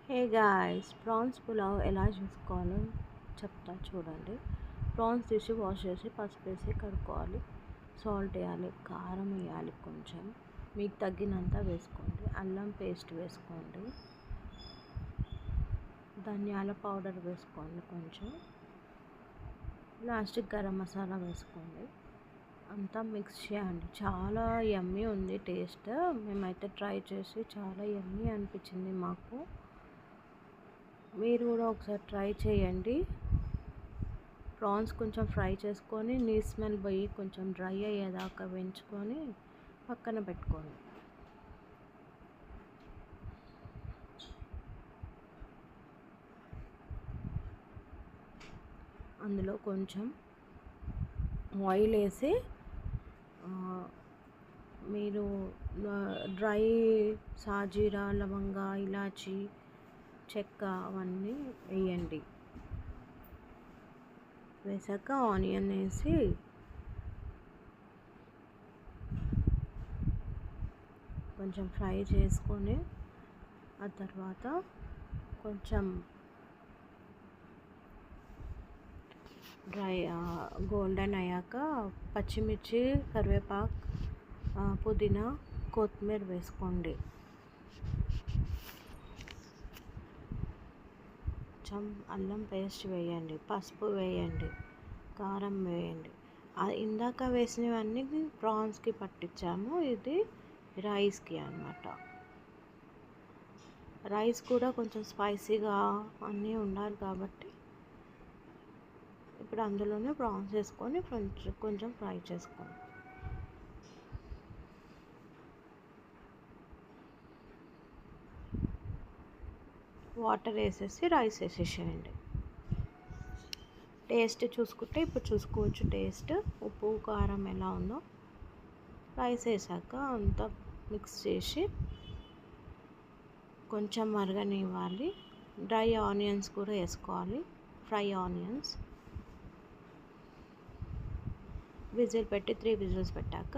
Hey guys, prawns pulao ఎలా చేసుకోవాలో చెప్తా చూడండి. ప్రాన్స్ తీసి వాష్ చేసి పసుపు వేసి కడుక్కోవాలి. సాల్ట్ వేయాలి, కారం వేయాలి, కొంచెం మీకు తగ్గినంత వేసుకోండి. అల్లం పేస్ట్ వేసుకోండి, ధనియాల పౌడర్ వేసుకోండి, కొంచెం లాస్ట్కి గరం మసాలా వేసుకోండి. అంతా మిక్స్ చేయండి. చాలా యమ్మీ ఉంది టేస్ట్. మేమైతే ట్రై చేసి చాలా యమ్మీ అనిపించింది మాకు. మీరు కూడా ఒకసారి ట్రై చేయండి. ప్రాన్స్ కొంచెం ఫ్రై చేసుకొని నీసు స్మెల్ పోయి కొంచెం డ్రై అయ్యేదాకా వేయించుకొని పక్కన పెట్టుకోండి. అందులో కొంచెం ఆయిల్ వేసి మీరు డ్రై సాజీరా, లవంగా, ఇలాచి, చెక్క అవన్నీ వేయండి. వేసాక ఆనియన్ వేసి కొంచెం ఫ్రై చేసుకొని ఆ తర్వాత కొంచెం గోల్డెన్ అయ్యాక పచ్చిమిర్చి, కరివేపాకు, పుదీనా, కొత్తిమీర వేసుకోండి. కొంచెం అల్లం పేస్ట్ వేయండి, పసుపు వేయండి, కారం వేయండి. ఇందాక వేసినవన్నీ ప్రాన్స్కి పట్టించాము. ఇది రైస్కి అన్నమాట. రైస్ కూడా కొంచెం స్పైసీగా అన్నీ ఉండాలి కాబట్టి ఇప్పుడు అందులోనే ప్రాన్స్ వేసుకొని కొంచెం ఫ్రై చేసుకోండి. వాటర్ వేసేసి రైస్ వేసేసేయండి. టేస్ట్ చూసుకుంటే ఇప్పుడు చూసుకోవచ్చు టేస్ట్, ఉప్పు కారం ఎలా ఉందో. రైస్ వేసాక అంతా మిక్స్ చేసి కొంచెం మరగనివ్వాలి. డ్రై ఆనియన్స్ కూడా వేసుకోవాలి, ఫ్రై ఆనియన్స్. విజిల్ పెట్టి 3 విజిల్స్ పెట్టాక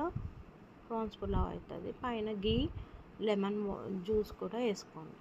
ప్రాన్స్ పులావ్ అవుతుంది. పైన గీ, లెమన్ జ్యూస్ కూడా వేసుకోండి.